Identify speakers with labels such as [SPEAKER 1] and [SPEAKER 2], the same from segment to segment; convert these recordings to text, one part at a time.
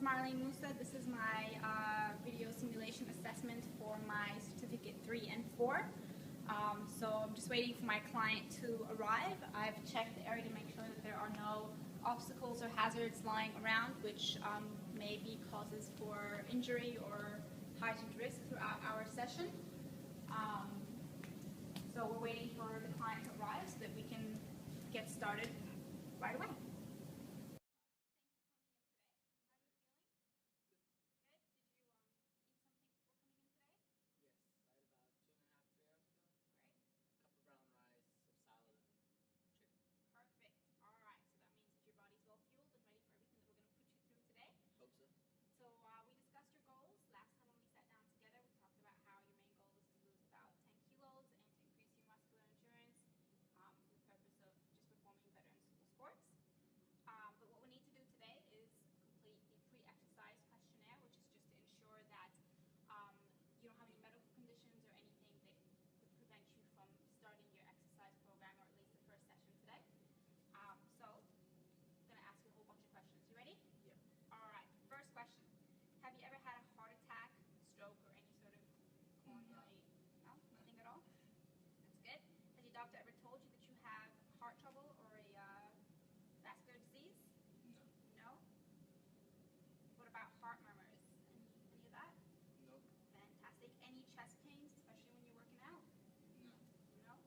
[SPEAKER 1] Marlene Musa. This is my video simulation assessment for my certificate 3 and 4. So I'm just waiting for my client to arrive. I've checked the area to make sure that there are no obstacles or hazards lying around, which may be causes for injury or heightened risk throughout our session. So we're waiting for the client to arrive so that we can get started right away. Doctor ever told you that you have heart trouble or a vascular disease? No. No? What about heart murmurs? Any of that?
[SPEAKER 2] Nope.
[SPEAKER 1] Fantastic. Any chest pains, especially when you're working out?
[SPEAKER 2] No.
[SPEAKER 1] No?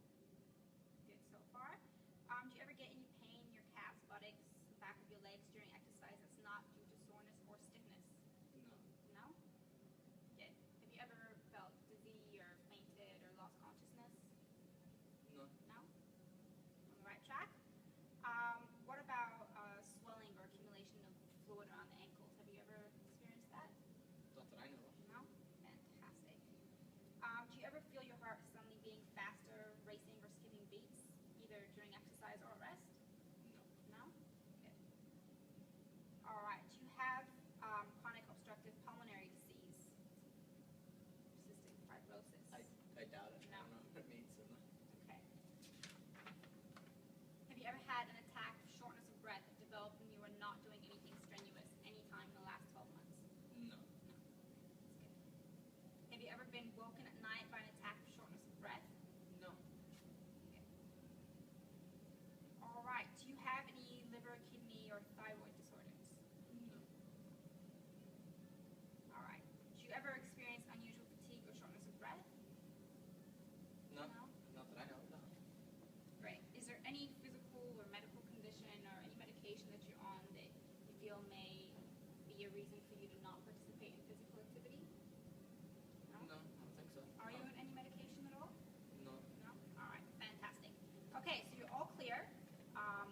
[SPEAKER 1] Good so far. Do you ever get any pain in your calves, buttocks, the back of your legs during exercise that's not due to soreness or stiffness?
[SPEAKER 2] No.
[SPEAKER 1] No? Good. Have you ever felt dizzy or fainted or lost consciousness?
[SPEAKER 2] No.
[SPEAKER 1] No? On the right track. What about swelling or accumulation of fluid around the ankles? Have you ever experienced that?
[SPEAKER 2] Not that I know of.
[SPEAKER 1] No? Fantastic. Do you ever feel your heart suddenly being faster, racing, or skipping beats, either during exercise or rest?
[SPEAKER 2] No.
[SPEAKER 1] No? Good. All right. Do you have chronic obstructive pulmonary disease? Cystic fibrosis?
[SPEAKER 2] I doubt it.
[SPEAKER 1] No.
[SPEAKER 2] I don't know what it means. So no.
[SPEAKER 1] Okay. Have you ever had an attack of shortness of breath that developed when you were not doing anything strenuous anytime in the last 12 months?
[SPEAKER 2] No.
[SPEAKER 1] That's good. Have you ever been woken at night by an attack of shortness of breath?
[SPEAKER 2] No.
[SPEAKER 1] Okay. All right. Do you have any liver, kidney, or thyroid disorders?
[SPEAKER 2] No.
[SPEAKER 1] All right. Do you ever experience unusual fatigue or shortness of breath?
[SPEAKER 2] No.
[SPEAKER 1] No?
[SPEAKER 2] Not that I know of. No.
[SPEAKER 1] Great. Is there any physical or medical condition or any medication that you're on that you feel may be a reason for you to not participate in physical activity?
[SPEAKER 2] No, I don't think so.
[SPEAKER 1] Are you on any medication at all?
[SPEAKER 2] No.
[SPEAKER 1] No? All right. Fantastic. Okay, so you're all clear.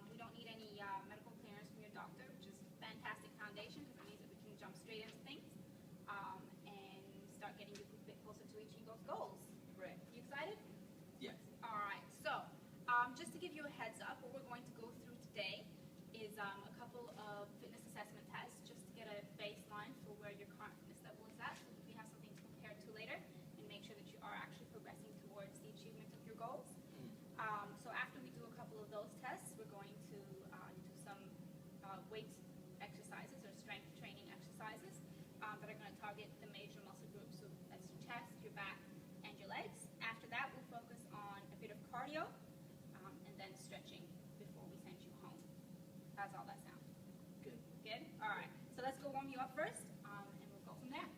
[SPEAKER 1] We don't need any medical clearance from your doctor, which is fantastic foundation because it means that we can jump straight into things and start getting you a bit closer to reaching those goals.
[SPEAKER 2] Great.
[SPEAKER 1] You excited?
[SPEAKER 2] Yes.
[SPEAKER 1] All right, so just to give you a heads up, what we're going to go through today is a couple of fitness assessment tests just to get a baseline for where your current fitness level is at so that we have something to compare to later and make sure that you are actually progressing towards the achievement of your goals. So after we do a couple of those tests, we're going to do some weight exercises or strength training exercises that are going to target the major muscle groups. So that's your chest, your back, and your legs. After that, we'll focus on a bit of cardio and then stretching before we send you home. How's all that sound?
[SPEAKER 2] Good.
[SPEAKER 1] Good? All right. So let's go warm you up first, and we'll go from there.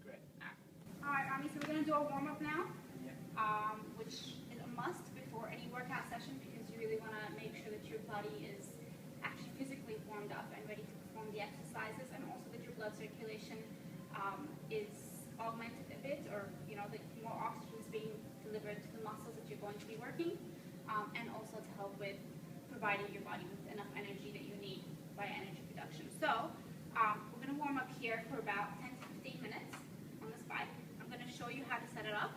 [SPEAKER 2] Great.
[SPEAKER 1] All right, Ami, so we're going to do a warm-up now,
[SPEAKER 2] Yeah.
[SPEAKER 1] which is a must before any workout session because you really want to make sure that your body is actually physically warmed up and ready to perform the exercises, and also that your blood circulation is augmented a bit, or that more oxygen is being delivered to the muscles that you're going to be working, and also to help with providing your body with enough energy that you need by energy production. So we're going to warm up here for about 10 to 15 minutes on this bike. I'm going to show you how to set it up.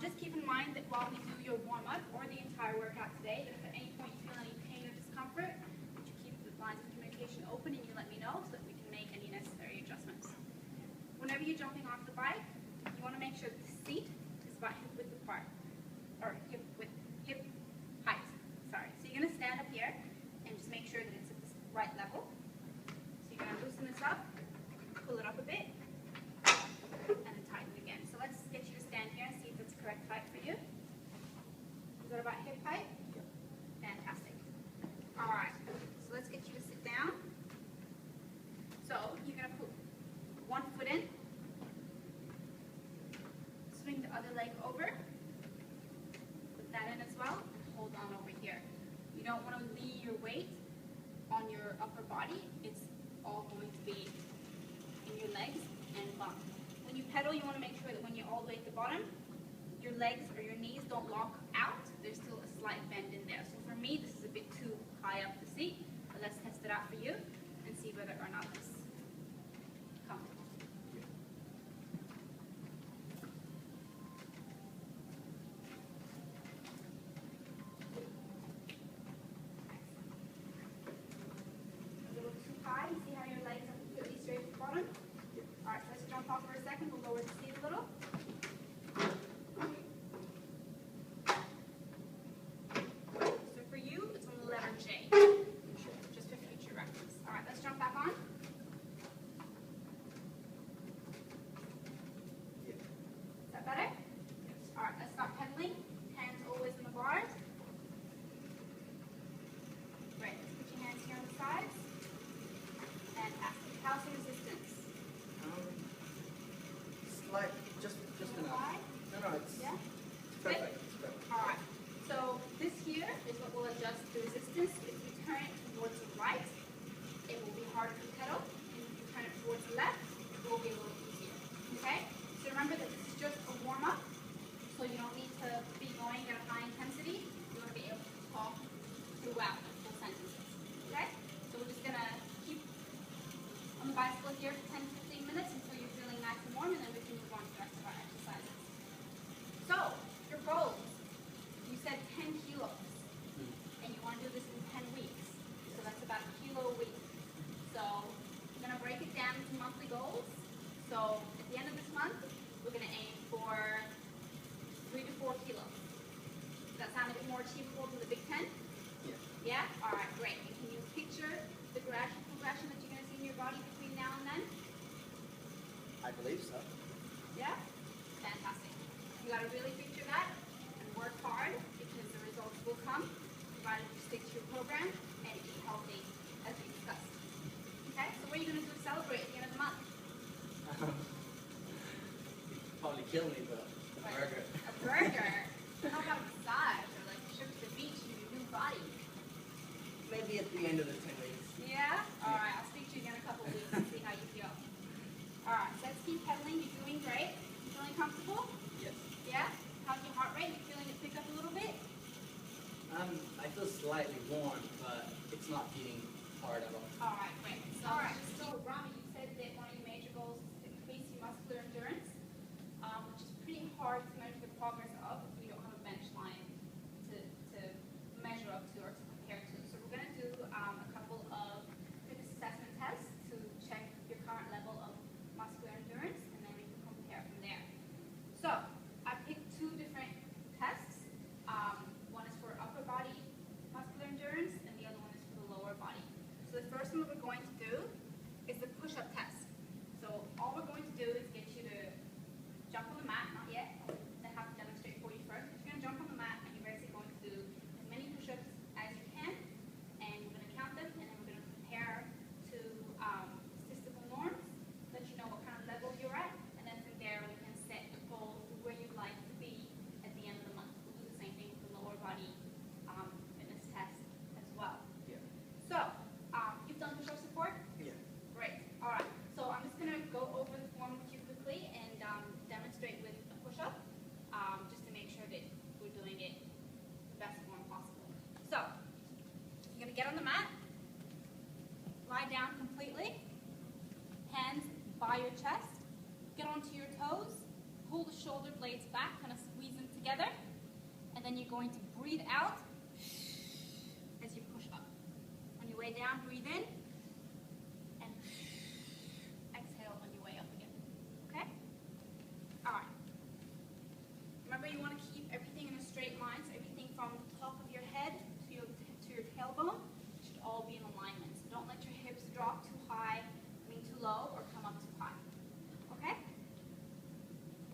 [SPEAKER 1] Just keep in mind that while we do your warm-up or the entire workout today, that if at any point you feel any pain or discomfort, that you keep the lines of communication open and you let me know so that we can make any necessary adjustments. Whenever you're jumping off the bike, you want to make sure that the seat is about hip width apart, or hip height. Sorry. So you're going to stand up here and just make sure that it's at the right level. So you're going to loosen this up leg over. Put that in as well, and hold on over here. You don't want to leave your weight on your upper body. It's all going to be in your legs and bum. When you pedal, you want to make sure that when you're all the way at the bottom, your legs or your knees don't lock out. There's still a slight bend in there. So for me, this is a bit too high up the seat, but let's test it out for you and see whether or not this is comfortable. A little too high. You see how your legs are completely straight at the bottom? All right, so let's jump off for a second. We'll lower the seat a little. So for you, it's on the letter J, just for future reference. All right, let's jump back on. Is that better? All right, let's start pedaling. Hands always on the bars. Great. Let's put your hands here on the sides. Fantastic. How's the resistance?
[SPEAKER 2] Slight, just enough.
[SPEAKER 1] High?
[SPEAKER 2] No, it's
[SPEAKER 1] Yeah?
[SPEAKER 2] perfect. It's perfect.
[SPEAKER 1] All right. So this here is what will adjust the resistance. If you turn it towards the right, it will be harder to pedal. And if you turn it towards the left, it will be a little easier. Okay? So remember that this is just a warm-up. So you don't need to be going at a high intensity. You want to be able to talk throughout the full sentences. Okay? So we're just going to keep on the bicycle here for 10-15 minutes until you're feeling nice and warm, and then we can move on to the rest of our exercises. So, your goals. You said 10 kilos, and you want to do this in 10 weeks. So that's about a kilo a week. So we're going to break it down into monthly goals. So at the end of this month, we're going to aim for 3 to 4 kilos. Does that sound a bit more achievable than the big 10?
[SPEAKER 2] Yeah.
[SPEAKER 1] Yeah? All right, great. And can you picture the gradual progression that you're going to see in your body between now and then?
[SPEAKER 2] I believe so.
[SPEAKER 1] Yeah? Fantastic. You got to really picture that and work hard because the results will come provided you stick to your program and eat healthy as we discussed. Okay? So what are you going to do to celebrate at the end of the month?
[SPEAKER 2] Probably kill me, but a burger.
[SPEAKER 1] A burger? How about a massage or like a trip to the beach in your new body?
[SPEAKER 2] Maybe at the end of the 10 weeks.
[SPEAKER 1] Yeah? All right. I'll speak to you again in a couple of weeks and see how you feel. All right. So let's keep pedaling. You're doing great. You feeling comfortable?
[SPEAKER 2] Yes.
[SPEAKER 1] Yeah? How's your heart rate? You feeling it pick up a little bit?
[SPEAKER 2] I feel slightly warm, but it's not beating hard at all.
[SPEAKER 1] All right, great. So, Rami, you said that one of your major goals is to increase your muscular endurance, which is pretty hard to measure the progress of if we don't have a bench line to measure up to or to compare to. So we're going to do a couple of fitness assessment tests to check your current level of muscular endurance, and then we can compare from there. So I picked two different tests. One is for upper body muscular endurance, and the other one is for the lower body. So the first one that we're going to do is the push-up test. So all we're going to do is get you to jump on the mat, not yet. I have to demonstrate for you first. But you're going to jump on the mat, and you're basically going to do as many push-ups as you can, and we're going to count them, and then we're going to compare to statistical norms, let you know what kind of level you're at, and then from there we can set a goal for where you'd like to be at the end of the month. We'll do the same thing with the lower body fitness test as well.
[SPEAKER 2] Yeah.
[SPEAKER 1] So, you've done push-ups before?
[SPEAKER 2] Yeah.
[SPEAKER 1] Great. All right. So I'm just going to go over the form with you quickly and demonstrate with a push-up, just to make sure that we're doing it the best form possible. So, you're going to get on the mat, lie down completely, hands by your chest, get onto your toes, pull the shoulder blades back, kind of squeeze them together, and then you're going to breathe out as you push up. On your way down, breathe in, and exhale on your way up again. Okay? All right. Remember, you want to keep everything in a straight line, so everything from the top of your head to your tailbone should all be in alignment. So don't let your hips drop too high, too low, or come up too high. Okay?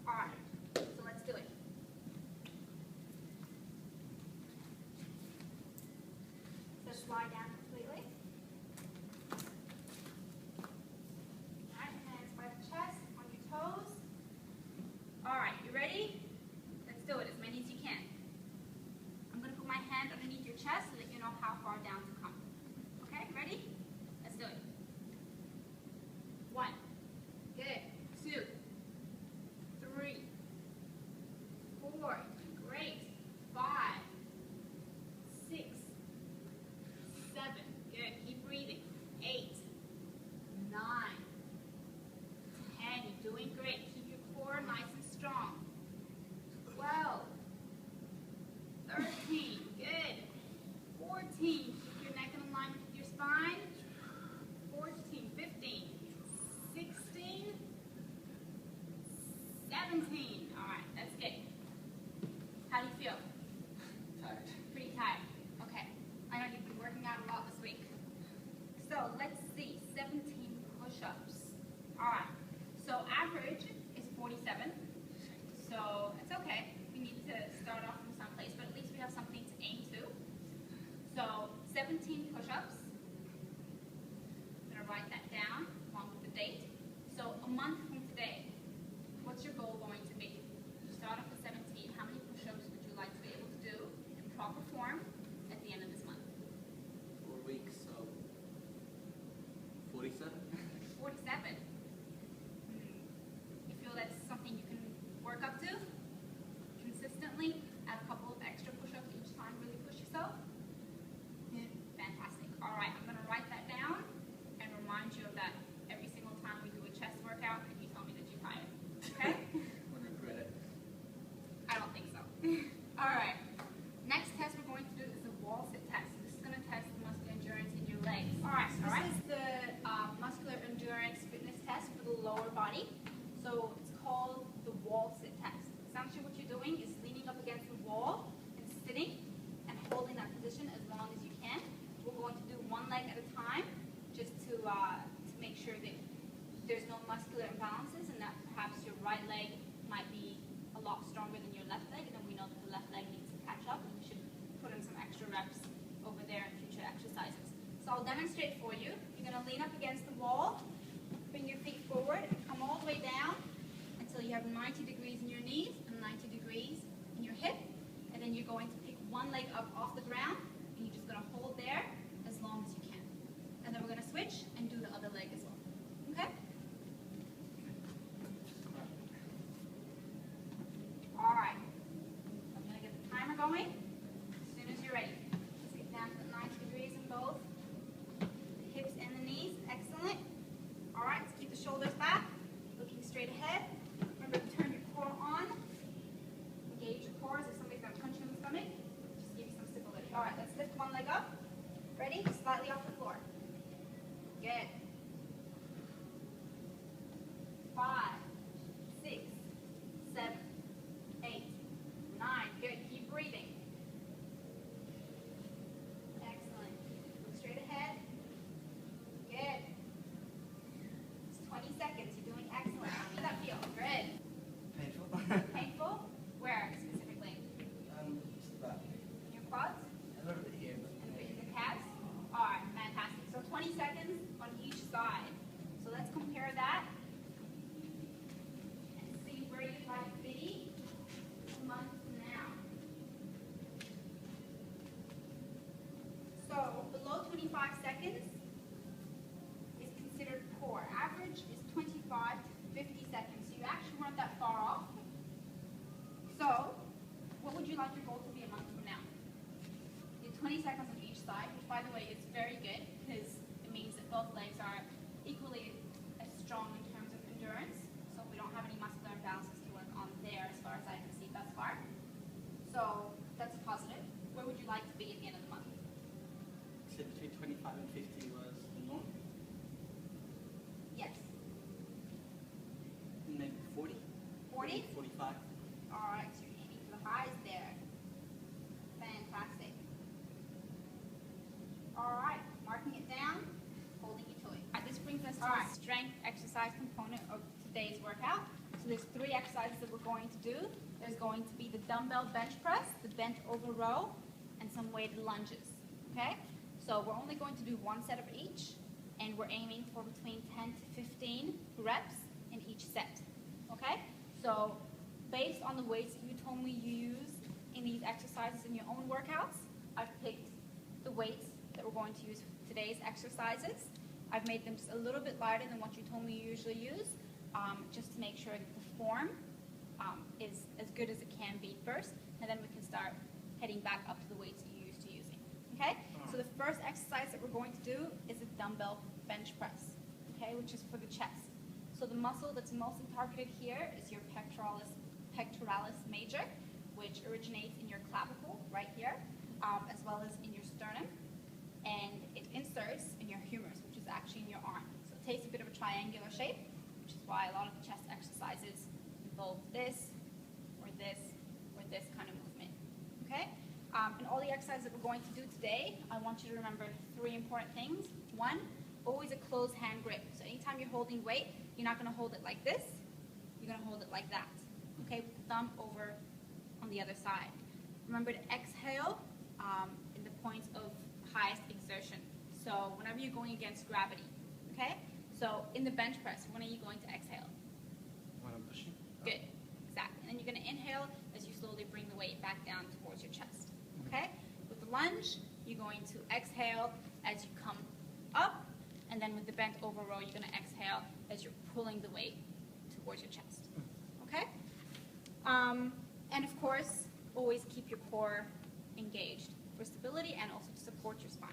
[SPEAKER 1] All right. So let's do it. So just lie down completely. All right, hands by the chest, on your toes. All right, you ready? 17. All right, that's good. How do you feel?
[SPEAKER 2] Tired.
[SPEAKER 1] Pretty tired. Okay. I know you've been working out a lot this week. So let's see, 17 push-ups. All right. So average is 47. So it's okay. We need to start off from someplace, but at least we have something to aim to. So 17 push-ups. I'm gonna write that down along with the date. So a month from today, what's your goal going to be? You start off with 17. How many push-ups would you like to be able to do in proper form at the end of this month?
[SPEAKER 2] 4 weeks, so 47.
[SPEAKER 1] 47. You feel that's something you can work up to consistently? Add a couple of extra push-ups each time, really push yourself?
[SPEAKER 2] Yeah.
[SPEAKER 1] Fantastic. All right, I'm going to write that down and remind you of that every single time we do a chest workout and you tell me that you're tired. Okay?
[SPEAKER 2] Wouldn't regret it.
[SPEAKER 1] I don't think so. All right. Next test we're going to do is the wall sit test. This is going to test the muscular endurance in your legs. All right. So this is the muscular endurance fitness test for the lower body. So it's called the wall sit test. Essentially what you're doing is leaning up against the wall and sitting and holding that position as long as you can. We're going to do one leg at a time just to make sure that there's no muscular imbalances and that perhaps your right leg might be a lot stronger than your left leg, and then we know that the left leg needs to catch up and we should put in some extra reps over there in future exercises. So I'll demonstrate for you. You're going to lean up against the wall, bring your feet forward, and come all the way down until you have 90 degrees in your knees and 90 degrees in your hip, and then you're going to pick one leg up off the ground and you're just going to hold there as long as you can. And then we're going to switch and do the other leg as well. Okay? All right. I'm going to get the timer going as soon as you're ready. Let's get down to 90 degrees in both the hips and the knees. Excellent. All right, let's keep the shoulders back, looking straight ahead. Remember to turn your core on. Engage your core as if somebody's going to punch you in the stomach. Just give you some stability. All right, let's lift one leg up. Ready? Slightly off the floor. Good. 5, 6, 7, 8, 9. Good. Keep breathing. Excellent. Look straight ahead. Good. It's 20 seconds. You're doing excellent. How does that feel? Good.
[SPEAKER 2] Painful.
[SPEAKER 1] Painful? Where specifically?
[SPEAKER 2] Just about
[SPEAKER 1] In your quads?
[SPEAKER 2] a little bit here, but
[SPEAKER 1] And in the calves? All right, fantastic. So 20 seconds on each side. So let's compare that and see where you'd like to be a month from now. So below 25 seconds is considered poor. Average is 25 to 50 seconds. So you actually weren't that far off. So what would you like your goal to be a month from now? You do 20 seconds on each side, which by the way is very good because it means that both legs are equally as strong in terms of endurance. So we don't have any muscular imbalances to work on there as far as I can see thus far. So that's positive. Where would you like to be at the end of the month?
[SPEAKER 2] said between 25 and 50 was the norm.
[SPEAKER 1] Yes.
[SPEAKER 2] Maybe 40.
[SPEAKER 1] 40?
[SPEAKER 2] 45.
[SPEAKER 1] All right, so you're aiming for the highs there. Fantastic. All right, marking it down, holding you to it. All right, this brings us to the strength exercise component of today's workout. So there's 3 exercises that we're going to do. There's going to be the dumbbell bench press, the bent over row, and some weighted lunges. Okay? So we're only going to do 1 set of each, and we're aiming for between 10 to 15 reps in each set. Okay? So based on the weights that you told me you use in these exercises in your own workouts, I've picked the weights that we're going to use for today's exercises. I've made them just a little bit lighter than what you told me you usually use, just to make sure that the form is as good as it can be first, and then we can start heading back up to the weights you're used to using. Okay? So the first exercise that we're going to do is a dumbbell bench press, okay, which is for the chest. So the muscle that's mostly targeted here is your pectoralis major, which originates in your clavicle right here, as well as in your sternum, and it inserts in your humerus, which is actually in your arm. So it takes a bit of a triangular shape, which is why a lot of the chest exercises involve this, or this, or this kind of movement. Okay? And all the exercises that we're going to do today, I want you to remember 3 important things. 1, always a closed hand grip. So anytime you're holding weight, you're not going to hold it like this. You're going to hold it like that. Okay? With the thumb over on the other side. Remember to exhale in the points of highest exertion. So whenever you're going against gravity. Okay? So in the bench press, when are you going to exhale?
[SPEAKER 2] When I'm pushing?
[SPEAKER 1] Good. Exactly. And then you're going to inhale as you slowly bring the weight back down towards your chest. Okay? With the lunge, you're going to exhale as you come up, and then with the bent over row, you're going to exhale as you're pulling the weight towards your chest. Okay? And of course, always keep your core engaged for stability and also to support your spine.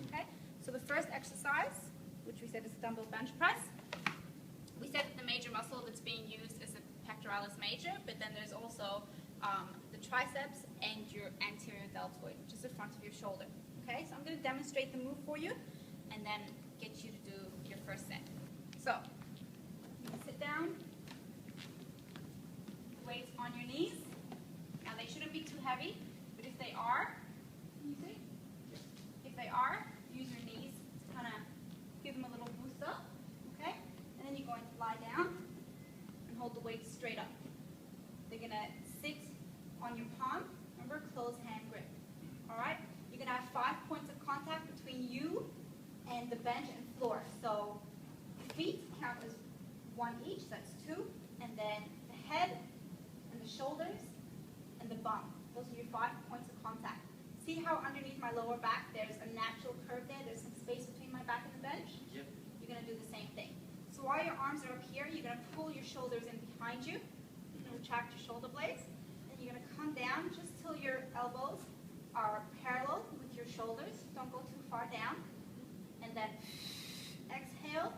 [SPEAKER 1] Okay? So the first exercise, which we said is dumbbell bench press, we said that the major muscle that's being used is the pectoralis major, but then there's also the triceps and your anterior deltoid, which is the front of your shoulder. Okay, so I'm going to demonstrate the move for you and then get you to do your first set. So, you can sit down, weights on your knees. Now they shouldn't be too heavy, but if they are, can you see? If they are, use your knees to kind of give them a little boost up. Okay, and then you're going to lie down and hold the weights straight up. They're going to sit on your palm. Remember, closed hand grip. All right? You're going to have 5 points of contact between you and the bench and floor. So feet count as 1 each, that's 2. And then the head and the shoulders and the bum. Those are your 5 points of contact. See how underneath my lower back there's a natural curve there? There's some space between my back and the bench?
[SPEAKER 2] Yep.
[SPEAKER 1] You're going to do the same thing. So while your arms are up here, you're going to pull your shoulders in behind you. You're going to retract your shoulder blades. And you're going to come down just till your elbows are parallel with your shoulders. Don't go too far down. And then exhale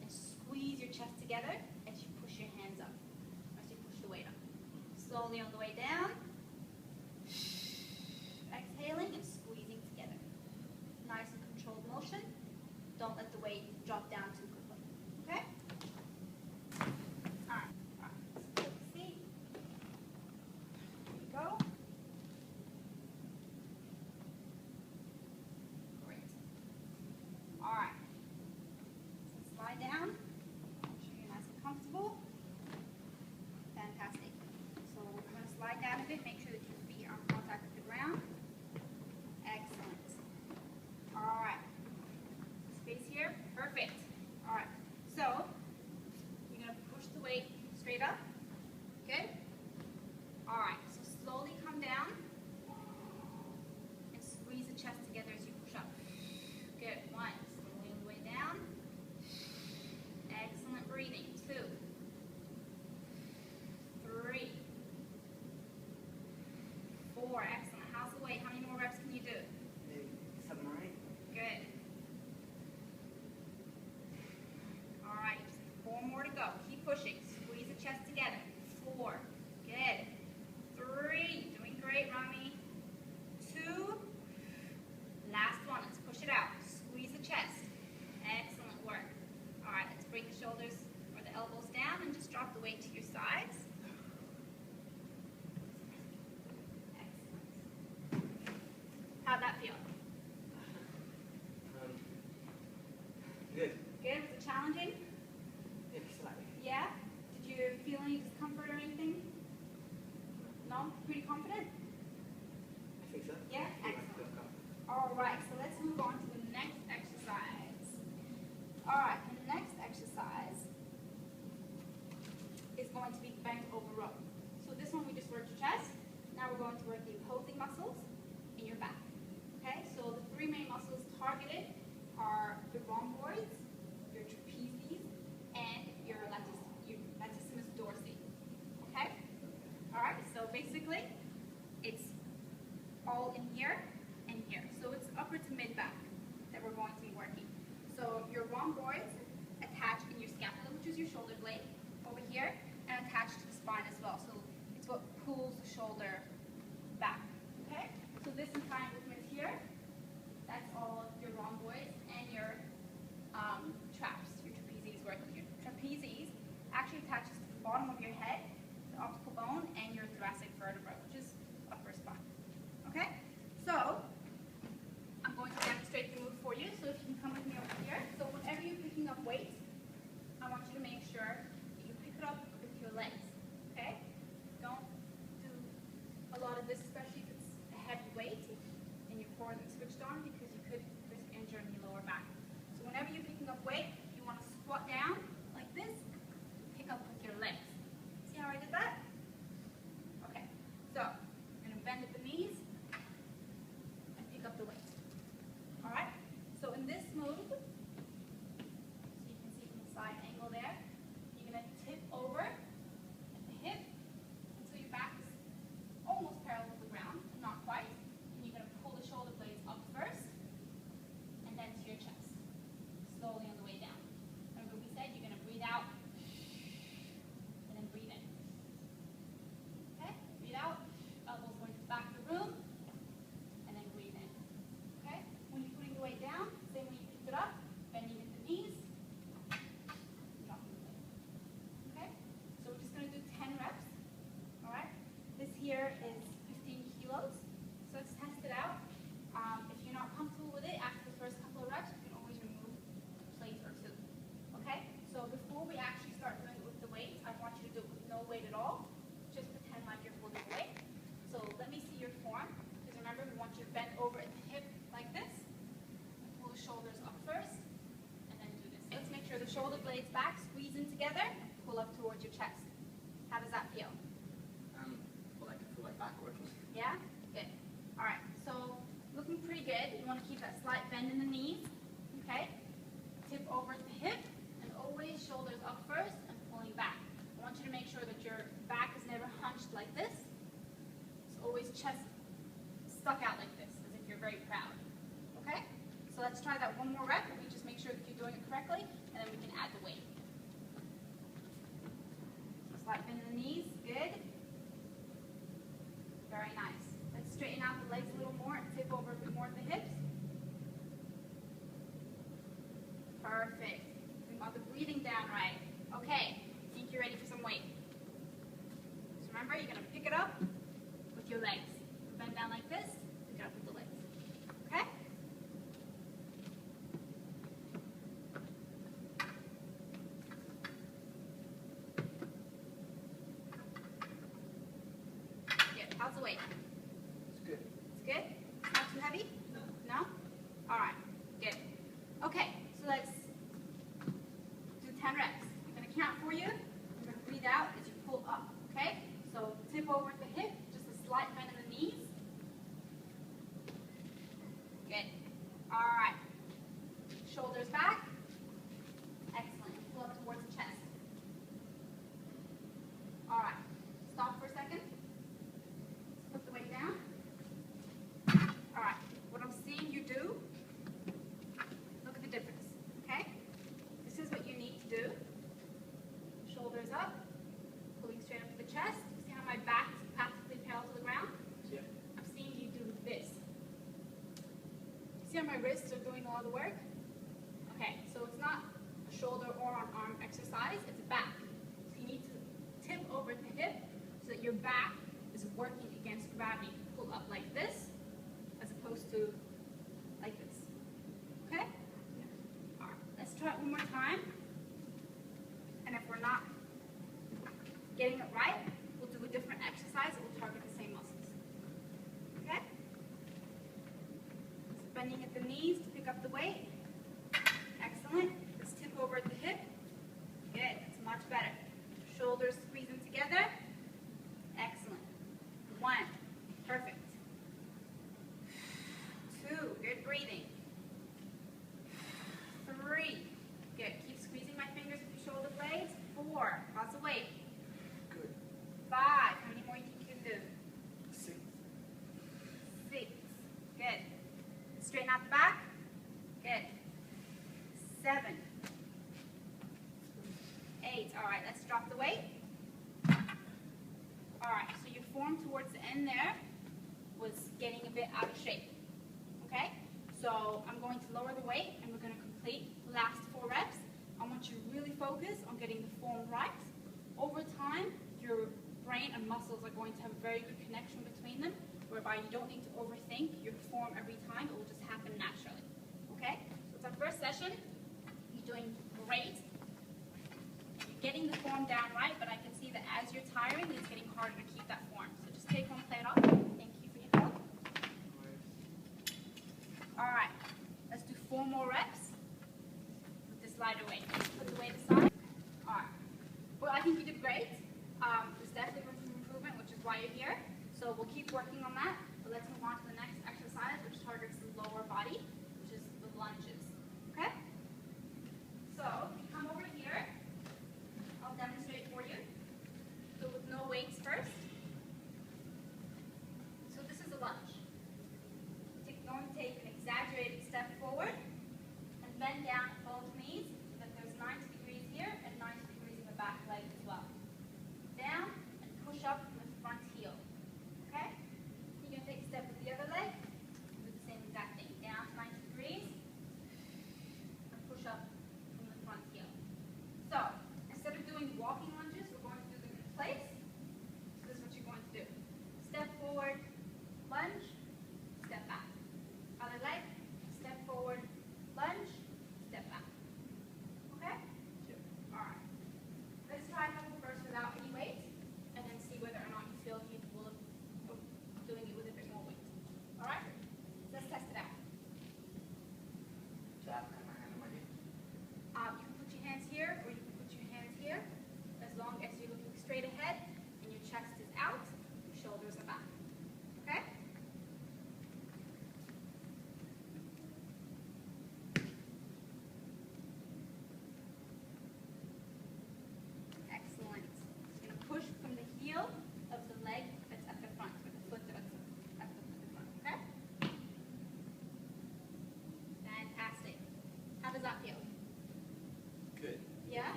[SPEAKER 1] and squeeze your chest together as you push your hands up, as you push the weight up. Slowly on the way down. Exhaling and squeezing together. Nice and controlled motion. Don't let the weight drop down too quickly. Okay? Alright. Let's take a seat. There you go. Great. Alright. So slide down. Make sure you're nice and comfortable. Fantastic. So we're going to slide down a bit. Make sure that your feet are in contact with the ground. Excellent. All right. Space here. Perfect. All right. So you're going to push the weight straight up. Good. All right. So slowly come down and squeeze the chest together as you push up. Good. 1. Slowly on the way down. Excellent breathing. 2. 3. 4. Excellent. How's the weight? How many more reps can you do?
[SPEAKER 2] Maybe 7 or 8.
[SPEAKER 1] Good. All right. Just 4 more to go. Keep pushing. Squeeze the chest together. 4. Good. 3. Doing great, Rami. 2. Last one. Let's push it out. Squeeze the chest. Excellent work. All right. Let's bring the shoulders or the elbows down and just drop the weight to your sides. How'd that feel?
[SPEAKER 2] Good.
[SPEAKER 1] Good? Was it challenging?
[SPEAKER 2] Maybe slightly.
[SPEAKER 1] Yeah? Did you feel any discomfort or anything? No? Pretty confident?
[SPEAKER 2] I think so.
[SPEAKER 1] Yeah?
[SPEAKER 2] I feel
[SPEAKER 1] Excellent.
[SPEAKER 2] confident.
[SPEAKER 1] All right, so let's move on to the next exercise. All right, and the next exercise is going to be bent over row. So this one we just worked your chest. Now we're going to work the opposing muscles in your back. Okay, so the 3 main muscles targeted are your rhomboids, your trapezius, and your latissimus dorsi. Okay? All right, so basically, it's all in here and here. So it's upper to mid back that we're going to be working. So your rhomboids attach in your scapula, which is your shoulder blade, over here, and attached to the spine as well. So it's what pulls the shoulder back. Okay? So this entire movement here, that's all your rhomboids and your traps, your trapezius working. Your trapezius actually attaches to the bottom of your head blades back, squeeze in together, pull up towards your chest. How does that feel?
[SPEAKER 2] Well, I can feel like backwards.
[SPEAKER 1] Yeah? Good. All right, so looking pretty good. You want to keep that slight bend in the knees, okay? Tip over at the hip, and always shoulders up first and pulling back. I want you to make sure that your back is never hunched like this. It's always chest stuck out like this, as if you're very proud, okay? So let's try that one more rep. We just make sure that you're doing it correctly, and then we can add the weight. So slight bend in the knees, good. Very nice. Let's straighten out the legs a little more and tip over a bit more at the hips. Perfect. We got the breathing down right. Okay, I think you're ready for some weight. So remember, you're going to pick it up with your legs. Bend down like this, pick it up with the legs. Okay? Good. How's the weight?
[SPEAKER 2] It's good.
[SPEAKER 1] It's good? It's not too heavy?
[SPEAKER 2] No.
[SPEAKER 1] No? All right. Good. Okay, so let's do 10 reps. I'm going to count for you. I'm going to breathe out as you pull up. Okay? So tip over at the hip, just a slight bend in the knees. Good. All right. Shoulders back. Excellent. Pull up towards the chest. All right. Stop for a second. Put the weight down. All right. What I'm seeing you do, look at the difference. Okay? This is what you need to do. Shoulders up. Pulling straight up to the chest. See how my back is practically parallel to the ground?
[SPEAKER 2] Yeah.
[SPEAKER 1] I'm seeing you do this. See how my wrists are doing a lot of the work? Okay, so it's not a shoulder or an arm exercise, it's back. So you need to tip over at the hip so that your back is working against gravity. Pull up like this as opposed to like this. Okay? Yeah. All right, let's try it one more time. And if we're not getting it right, we'll do a different exercise that will target the same muscles. Okay? Bending at the knees to pick up the weight. Excellent. Let's tip over at the hip. Good. That's much better. Shoulders squeezing together. Excellent. 1. Perfect. 2. Good breathing. 3. Good. Keep squeezing my fingers with your shoulder blades. 4. How's the weight?
[SPEAKER 2] Good.
[SPEAKER 1] 5. How many more you think you can do?
[SPEAKER 2] 6.
[SPEAKER 1] 6. Good. Straighten out the back. Good. 7. 8. All right, let's drop the weight. All right, so your form towards the end there was getting a bit out of shape. Okay? So I'm going to lower the weight and we're going to complete the last 4 reps. I want you to really focus on getting the form right. Over time, your brain and muscles are going to have a very good connection between them, whereby you don't need to overthink your form every time. It will just happen naturally. Okay? So it's our first session. You're doing great. You're getting the form down right, but I can see that as you're tiring, it's getting harder to keep that form. So just take one plate off. Thank you for your help. All right. Let's do 4 more reps with this lighter weight. Put the weight aside. All right. Well, I think you did great. There's definitely room for improvement, which is why you're here. So we'll keep working on that. But let's move on to the next exercise, which targets the lower body, which is the lunges. Okay? So come over here. I'll demonstrate for you. So with no weights first. So this is a lunge. Going to take an exaggerated step forward and bend down at both knees so that there's 90 degrees here and 90 degrees in the back leg as well. Down and push up from the front heel. Okay? You can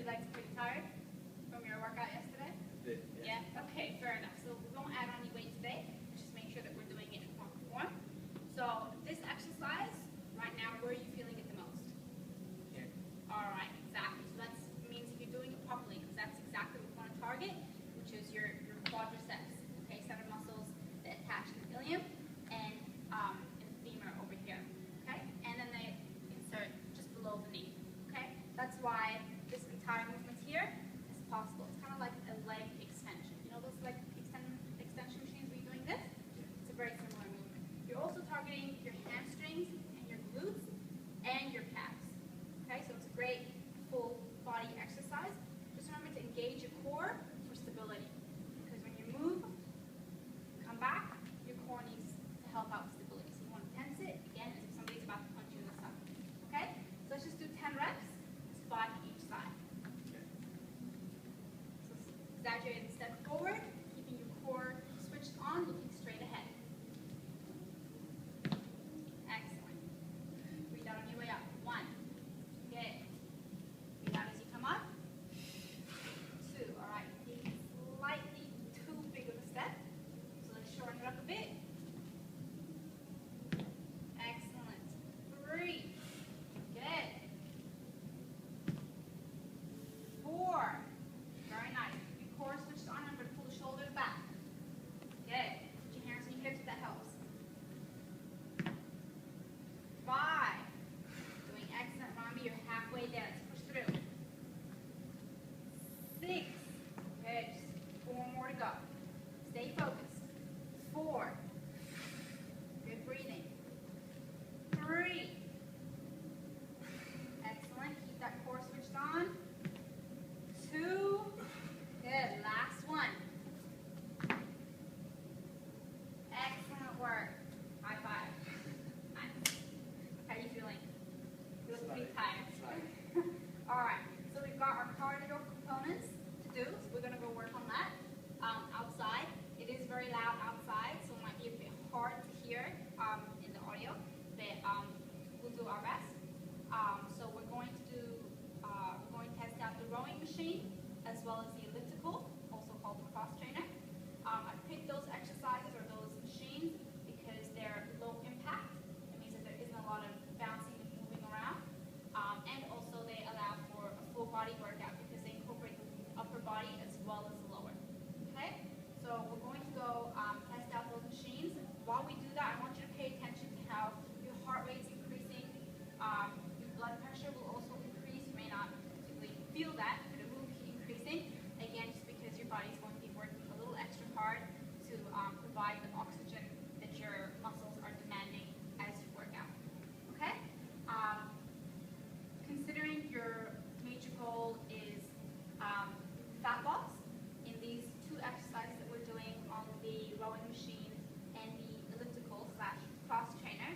[SPEAKER 1] your legs pretty tired from your workout yesterday? Yeah? Okay, fair enough. So we won't add on any weight today. Just make sure that we're doing it in proper form. So this exercise, right now, where are you feeling it the most?
[SPEAKER 2] Here.
[SPEAKER 1] All right, exactly. So that means if you're doing it properly, because that's exactly what we want to target, which is your quadriceps, okay, set of muscles that attach to the ilium and the femur over here, okay? And then they insert just below the knee, okay? That's why this entire movement here is possible. It's kind of like a leg extension. You know those leg extension machines where you're doing this? It's a very similar movement. You're also targeting your hamstrings and your glutes and your calves, okay? So it's a great full body exercise. Just remember to engage your core for stability, because when you move, come back, your core needs to help out with stability. So you want to tense it, again, as if somebody's about to punch you in the stomach, okay? So let's just do 10 reps, 5 each side. So exaggerated step forward, keeping your core switched on, looking straight ahead. Excellent. Breathe out on your way up. 1. Good. Breathe out as you come up. 2. All right. Taking slightly too big of a step. So let's shorten it up a bit. Excellent. 3. Good. 4. Very nice. Keep your core switched on. I'm going to pull the shoulders back. Good. Put your hands on your hips if that helps. 5. Doing excellent. Remember, you're halfway there. Let's push through. 6. Good. Just 4 more to go. Stay focused. 4. Good breathing. 3. Excellent. Keep that core switched on. 2. Good. Last one. Excellent work. High five. Nice. How are you feeling? You look pretty tired. All right. So we've got our cardio components to do. So we're going to go work on that outside. It is very loud outside, so it might be a bit hard to hear in the audio, but we'll do our best. So we're going to test out the rowing machine as well as the elliptical, also called the cross trainer. I picked those exercises or those machines because they're low impact. It means that there isn't a lot of bouncing and moving around. And also they allow for a full body workout because they incorporate the upper body as well as the lower. Okay? So we're going to go test out those machines. While we do that, I want you to pay attention to how your heart rate's increasing. Your blood pressure will also increase. You may not particularly feel that, but it will be increasing. Again, just because your body's going to be working a little extra hard to provide the oxygen that your muscles are demanding as you work out. Okay? Considering your major goal is fat loss, in these 2 exercises that we're doing on the rowing machine and the elliptical / cross trainer,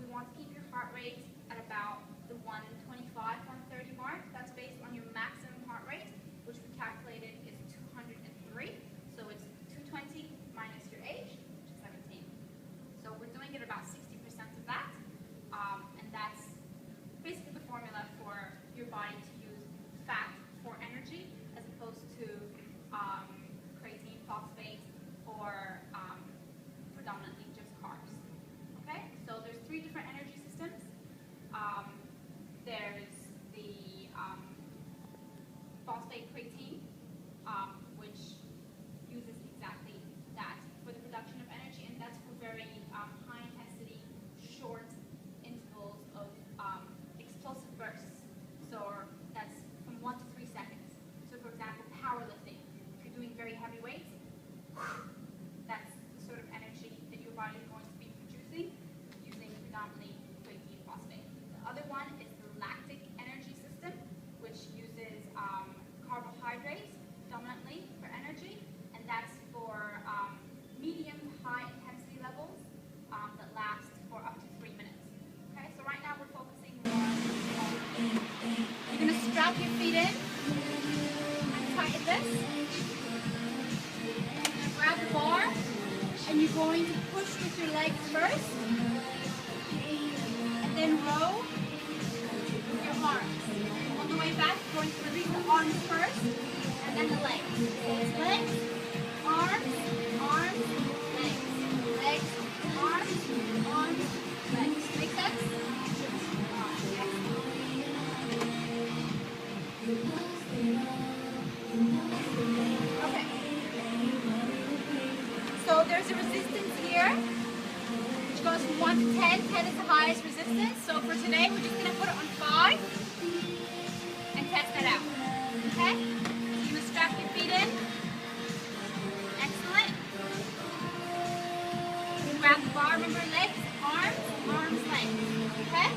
[SPEAKER 1] we want to keep your heart rate at about the 125, 130 mark. That's based on your maximum heart rate, which we calculated is 203. So it's 220 minus your age, which is 17. So we're doing it about 60% of that, and that's basically the formula for your body to use fat for energy as opposed to creatine, phosphate, or predominantly just carbs. Okay, so there's 3 different energy systems. There's the phosphate creatine, which uses exactly that for the production of energy, and that's for very high intensity, short intervals of explosive bursts. So that's from 1 to 3 seconds. So for example, powerlifting. If you're doing very heavy weights, that's the sort of energy that your body is going to be producing using predominantly creatine phosphate. The other one is the lactic energy system, which uses carbohydrates dominantly for energy, and that's for medium to high intensity levels that last for up to 3 minutes. Okay, so right now we're focusing more. You're going to strap your feet in and tighten this. You're going to grab the bar and you're going to push with your legs first and then row with your arms. On the way back, going to release arms first, and then the legs. So it's legs, arms, arms, legs. Legs, arms, arms, legs. Make sense? Alright, okay. So there's a resistance here, which goes from 1 to 10. 10 is the highest resistance. So for today, we're just going to put it on 5 and test that out. Okay? So you're going to strap your feet in. Excellent. You can grab the bar, remember legs, arms, arms, legs. Okay?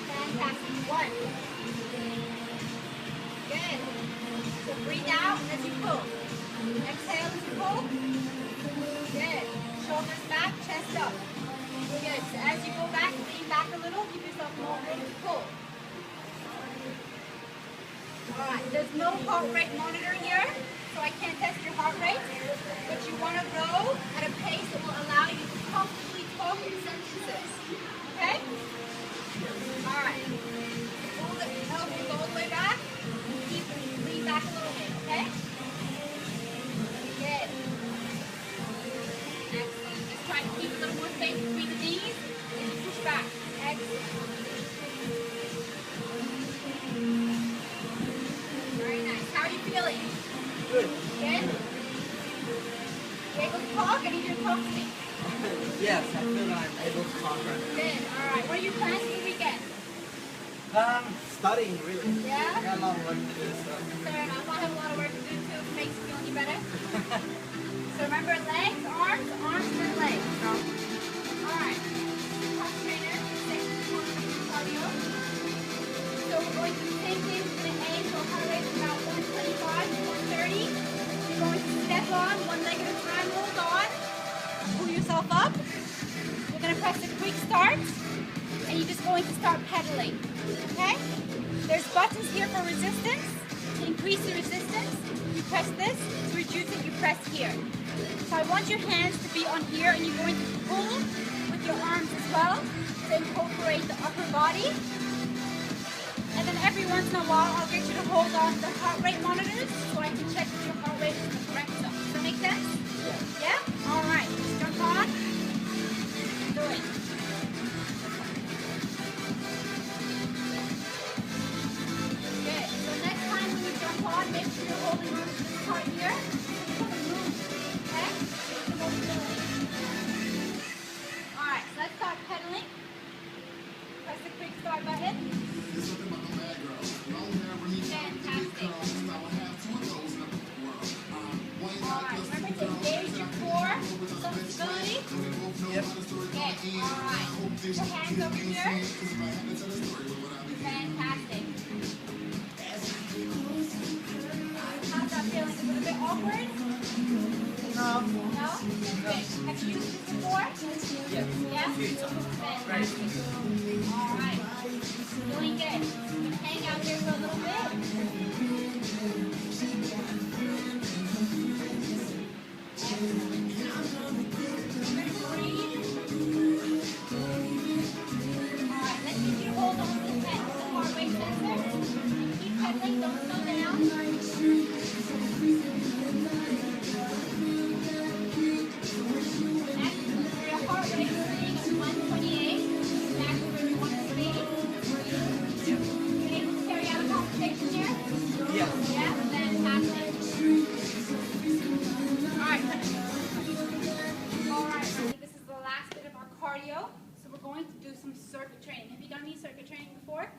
[SPEAKER 1] Fantastic. 1. Good. So breathe out as you pull. Exhale as you pull. Good. Shoulders back, chest up. Good. So as you go back, lean back a little, give yourself more room to pull. Alright, there's no heart rate monitor here, so I can't test your heart rate, but you want to go at a pace that will allow you to comfortably talk in sentences. Okay? Alright. Pull the elbows all the way back. Lean back a little bit, okay? Good. Excellent. Just try to keep a little more space between the knees as you push back. Excellent. Very nice. How are you feeling?
[SPEAKER 2] Good.
[SPEAKER 1] Good? You able to talk? I need you to talk to me.
[SPEAKER 2] Yes, I feel that I'm able to talk right now.
[SPEAKER 1] Good. Alright. What are your plans for the weekend?
[SPEAKER 2] Studying really.
[SPEAKER 1] Yeah?
[SPEAKER 2] I got a lot of work to do, so.
[SPEAKER 1] Fair enough. I have a lot of work to do too if it makes you feel any better. So remember legs, arms, arms, and legs. Alright. Cross trainer, cardio. So we're going to sink into the A, so heart rate is about 125 to 130. You're going to step on, one leg at a time, hold on. Pull yourself up. You're going to press the quick start, and you're just going to start pedaling. Okay? There's buttons here for resistance. To increase the resistance, you press this. To reduce it, you press here. So I want your hands to be on here, and you're going to pull with your arms as well to incorporate the upper body. And then every once in a while, I'll get you to hold on to the heart rate monitors so I can check if your heart rate is the correct stuff. Does that make sense? Yeah? All right. Let's jump on. Do it. Good. So next time when you jump on, make sure you're holding on to this part here. Okay? All right. So let's start pedaling. Press the quick start button. Fantastic. Alright, remember to engage your core, some stability.
[SPEAKER 2] Yep.
[SPEAKER 1] Okay, alright. Put your hands over here. Fantastic. How's that feeling? A little bit awkward?
[SPEAKER 2] No.
[SPEAKER 1] No? Good. Have you used this before?
[SPEAKER 2] Yes.
[SPEAKER 1] Yeah? Fantastic. Alright. Doing good. I'm going to hang out here for a little bit. Alright, let's get you to hold on to the heart rate sensor. And keep pedaling, don't slow down. Excellent. So your heart rate is sitting at 128. Exactly where you want it to be. You able to carry out a conversation here?
[SPEAKER 2] Yes.
[SPEAKER 1] Yeah? Fantastic. Alright, this is the last bit of our cardio. So we're going to do some circuit training. Have you done any circuit training before?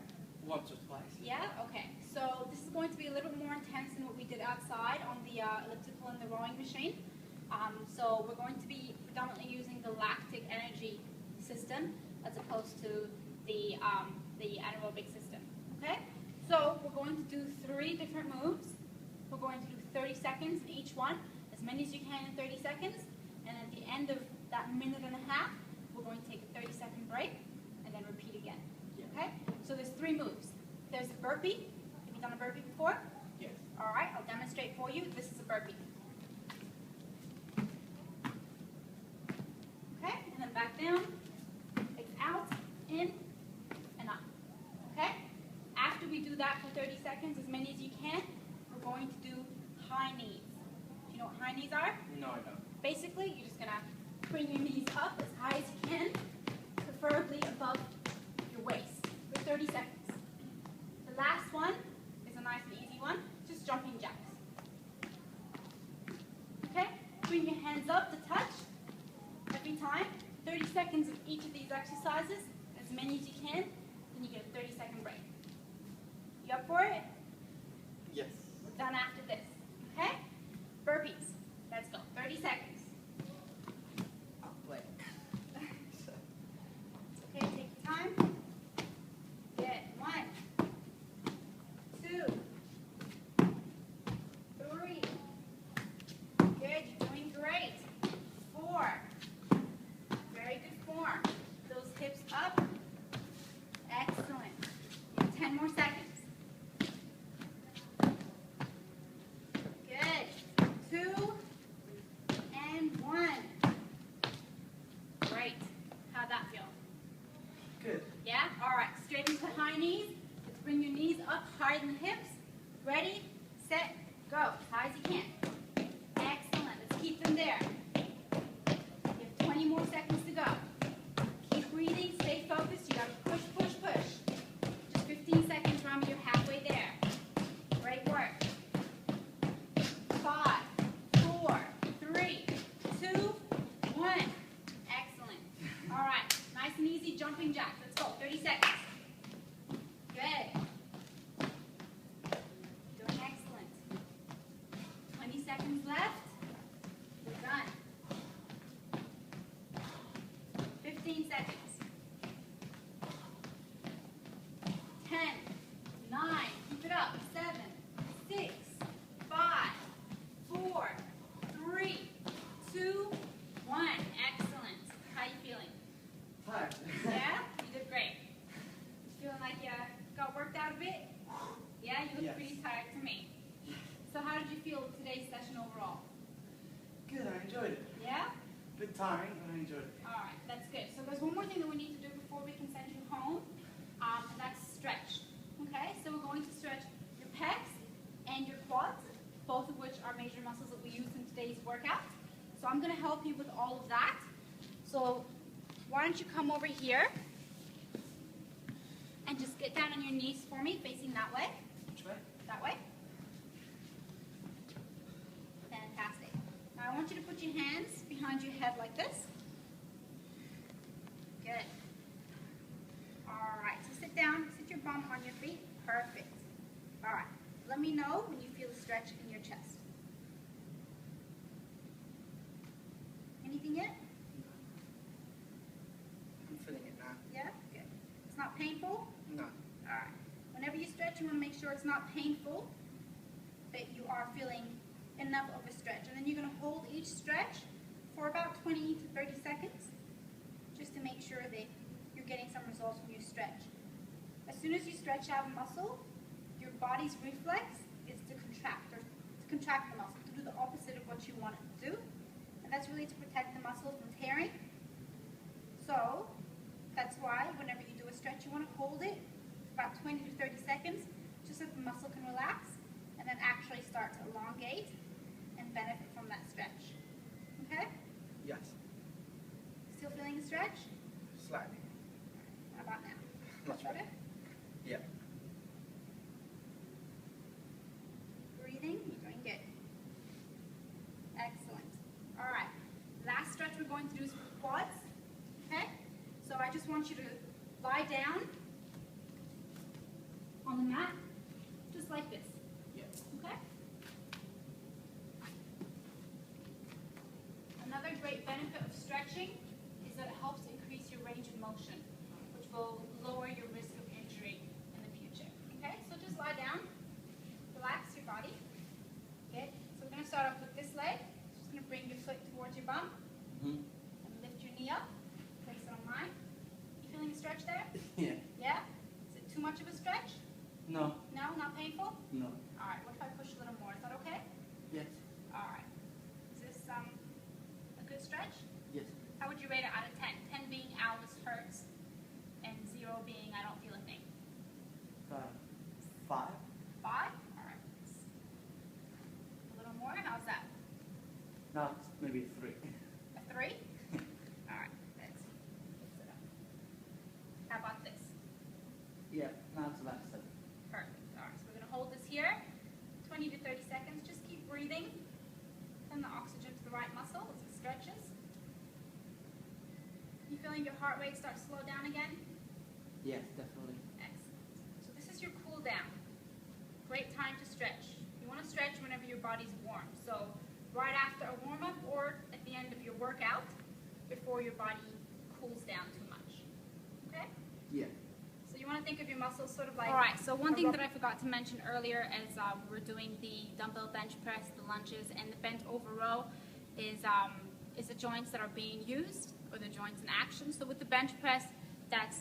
[SPEAKER 2] Once or twice.
[SPEAKER 1] Yeah? Okay. So this is going to be a little bit more intense than what we did outside on the elliptical and the rowing machine. So we're going to be predominantly using the lactic energy system as opposed to the anaerobic system. Okay? So we're going to do 3 different moves. We're going to do 30 seconds in each one, as many as you can in 30 seconds. And at the end of that minute and a half, we're going to take a 30-second break and then repeat again. Okay? So there's 3 moves. There's a burpee. Have you done a burpee before?
[SPEAKER 2] Yes.
[SPEAKER 1] All right, I'll demonstrate for you. This is a burpee. Okay, and then back down. It's out, in, and up. Okay? After we we do that for 30 seconds, as many as you can, we're going to do high knees. Do you know what high knees are?
[SPEAKER 2] No, I don't.
[SPEAKER 1] Basically, you're just going to bring your knees up as high as you can, preferably above your waist, for 30 seconds. The last one is a nice and easy one, just jumping jacks. Okay? Bring your hands up to touch every time. 30 seconds of each of these exercises, as many as you can, then you get a 30-second break. You up for it?
[SPEAKER 2] Yes.
[SPEAKER 1] We're done after this. Okay? Burpees. Let's go. 30 seconds.
[SPEAKER 2] Oh, wait.
[SPEAKER 1] Okay, take your time. Good. 1, 2, 3. Good. You're doing great. 4. Very good form. Those hips up. Excellent. You have 10 more seconds. Good. 2 and 1. Great. How'd that feel?
[SPEAKER 2] Good.
[SPEAKER 1] Yeah? All right. Straighten to high knees. Let's bring your knees up higher than the hips. Ready, set, go. As high as you can. Excellent. Let's keep them there. You have 20 more seconds to go. Keep breathing. Stay focused. You got to push, push, push. Just 15 seconds, Rami. You're halfway there. Great work. 5, 4, 3, 2, 1. Excellent. All right. Nice and easy jumping jacks. Let's go. 30 seconds. Good. Doing excellent. 20 seconds left. We're done. 15 seconds. 10, 9, keep it up. 7, 6, 5, 4, 3, 2, 1. Excellent. How you feeling?
[SPEAKER 2] Tired.
[SPEAKER 1] Yeah? You did great. Feeling like you got worked out a bit? Yeah, you look
[SPEAKER 2] Yes.
[SPEAKER 1] pretty tired to me. So how did you feel with today's session overall?
[SPEAKER 2] Good, I enjoyed it.
[SPEAKER 1] Yeah?
[SPEAKER 2] A bit tiring, but I enjoyed it.
[SPEAKER 1] All right, that's good. So there's one more thing that we need to do before we can send you home, and that's stretch. Okay, so we're going to stretch your pecs and your quads, both of which are major muscles that we use in today's workout. So I'm going to help you with all of that. So why don't you come over here and just get down on your knees for me, facing that way.
[SPEAKER 2] Which way?
[SPEAKER 1] That way. Fantastic. Now I want you to put your hands behind your head like this. Good. All right, so sit down, sit your bum on your feet. Perfect. All right, let me know when you feel a stretch in your chest. Anything yet?
[SPEAKER 2] I'm feeling it now.
[SPEAKER 1] Yeah? Good. It's not painful?
[SPEAKER 2] No.
[SPEAKER 1] All right. Whenever you stretch, you want to make sure it's not painful, that you are feeling enough of a stretch. And then you're going to hold each stretch for about 20 to 30 seconds, just to make sure that you're getting some results from your stretch. As soon as you stretch out a muscle, your body's reflex is to contract, or to contract the muscle, to do the opposite of what you want it to do. And that's really to protect the muscle from tearing. So that's why whenever you do a stretch, you want to hold it about 20 to 30 seconds, just so the muscle can relax and then actually start to elongate and benefit from that stretch. Okay?
[SPEAKER 2] Yes.
[SPEAKER 1] Still feeling the stretch?
[SPEAKER 2] Slightly.
[SPEAKER 1] How about now?
[SPEAKER 2] Much better. Yeah.
[SPEAKER 1] Breathing? You're doing good. Excellent. All right. Last stretch we're going to do is for quads. Okay? So I just want you to lie down on the mat, just like this.
[SPEAKER 2] Yeah.
[SPEAKER 1] Okay? Another great benefit of stretching is that it helps increase your range of motion, which will lower your risk of injury in the future. Okay? So just lie down, relax your body. Okay? So we're going to start off with this leg. Just going to bring your foot towards your bum
[SPEAKER 2] Mm-hmm.
[SPEAKER 1] and lift your knee up. Place it on mine. You feeling the stretch there?
[SPEAKER 2] Yeah.
[SPEAKER 1] Yeah? Is it too much of a stretch?
[SPEAKER 2] No.
[SPEAKER 1] No? Not painful?
[SPEAKER 2] No.
[SPEAKER 1] All right. What if I push a little more? Is that okay?
[SPEAKER 2] Yes.
[SPEAKER 1] All right. Is this a good stretch?
[SPEAKER 2] Yes.
[SPEAKER 1] How would you rate it out of 10? 10 being ow, this hurts, and 0 being I don't feel a thing.
[SPEAKER 2] 5. going to be 3.
[SPEAKER 1] A 3? All right, let's mix it up. How about this?
[SPEAKER 2] Yeah, now it's about 7.
[SPEAKER 1] Perfect. All right, so we're going to hold this here, 20 to 30 seconds. Just keep breathing. Send the oxygen to the right muscle as it stretches. You feeling your heart rate start to slow down again?
[SPEAKER 2] Yes, definitely.
[SPEAKER 1] Excellent. So this is your cool down. Great time to stretch. You want to stretch whenever your body's warm. So right after a warm-up or at the end of your workout before your body cools down too much. Okay?
[SPEAKER 2] Yeah.
[SPEAKER 1] So you want to think of your muscles sort of like... All right, so one thing that I forgot to mention earlier as we were doing the dumbbell bench press, the lunges, and the bent over row is the joints that are being used, or the joints in action. So with the bench press, that's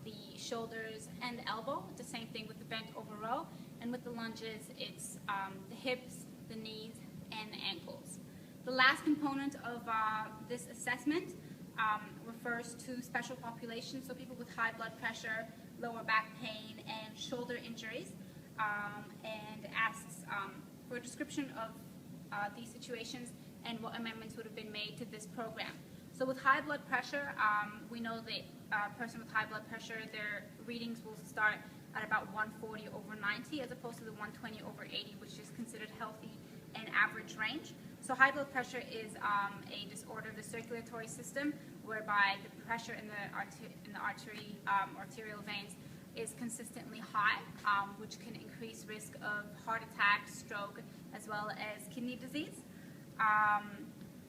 [SPEAKER 1] the shoulders and the elbow. It's the same thing with the bent over row. And with the lunges, it's the hips, the knees, and the ankles. The last component of this assessment refers to special populations, so people with high blood pressure, lower back pain, and shoulder injuries, and asks for a description of these situations and what amendments would have been made to this program. So with high blood pressure, we know that a person with high blood pressure, their readings will start at about 140 over 90 as opposed to the 120 over 80, which is considered healthy and average range. So high blood pressure is a disorder of the circulatory system whereby the pressure in the arterial veins is consistently high, which can increase risk of heart attack, stroke, as well as kidney disease.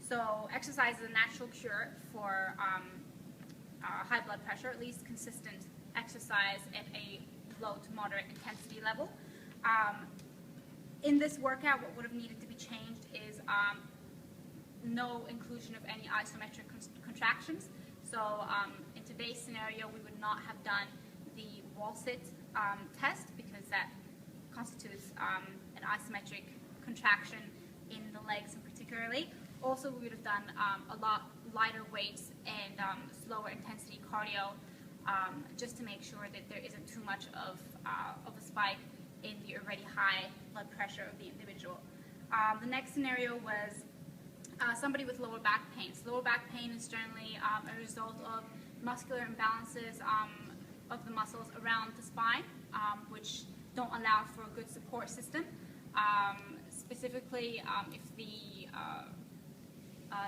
[SPEAKER 1] So exercise is a natural cure for high blood pressure, at least consistent exercise at a low to moderate intensity level. In this workout, what would have needed to be changed is no inclusion of any isometric contractions. So in today's scenario, we would not have done the wall sit test because that constitutes an isometric contraction in the legs in particularly. Also, we would have done a lot lighter weights and slower intensity cardio just to make sure that there isn't too much of a spike in the already high blood pressure of the individual. The next scenario was somebody with lower back pain. So lower back pain is generally a result of muscular imbalances of the muscles around the spine, which don't allow for a good support system. Specifically, if the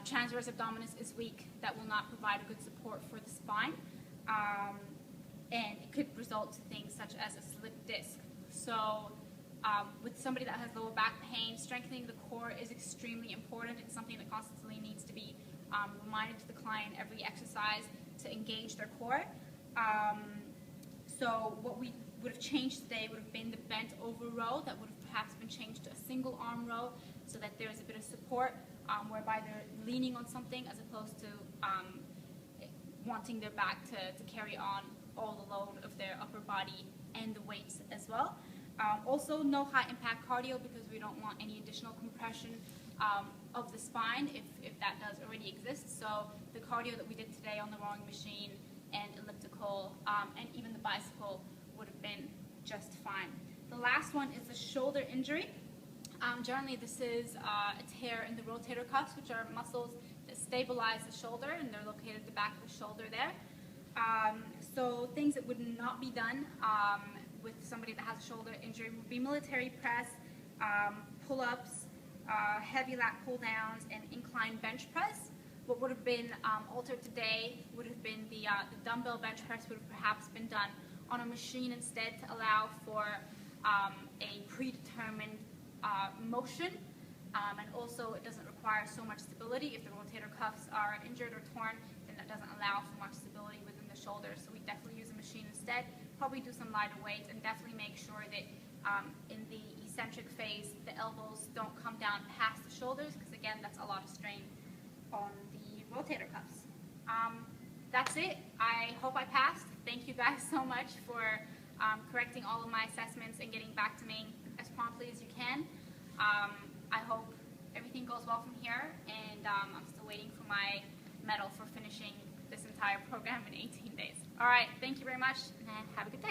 [SPEAKER 1] transverse abdominis is weak, that will not provide a good support for the spine, and it could result to things such as a slipped disc. So with somebody that has lower back pain, strengthening the core is extremely important. It's something that constantly needs to be reminded to the client every exercise to engage their core. So what we would have changed today would have been the bent over row. That would have perhaps been changed to a single arm row so that there's a bit of support whereby they're leaning on something as opposed to wanting their back to carry on all the load of their upper body and the weights as well. Also, no high impact cardio because we don't want any additional compression of the spine if that does already exist. So the cardio that we did today on the rowing machine and elliptical and even the bicycle would have been just fine. The last one is the shoulder injury. Generally, this is a tear in the rotator cuffs, which are muscles that stabilize the shoulder, and they're located at the back of the shoulder there. So things that would not be done with somebody that has a shoulder injury would be military press, pull-ups, heavy lat pull-downs, and incline bench press. What would have been altered today would have been the dumbbell bench press would have perhaps been done on a machine instead to allow for a predetermined motion, and also it doesn't require so much stability. If the rotator cuffs are injured or torn, then that doesn't allow for much stability within the shoulders. So we definitely use a machine instead, probably do some lighter weights, and definitely make sure that in the eccentric phase, the elbows don't come down past the shoulders, because again, that's a lot of strain on the rotator cuffs. That's it. I hope I passed. Thank you guys so much for correcting all of my assessments and getting back to me as promptly as you can. I hope everything goes well from here, and I'm still waiting for my medal for finishing this entire program in 18 days. All right, thank you very much, and have a good day.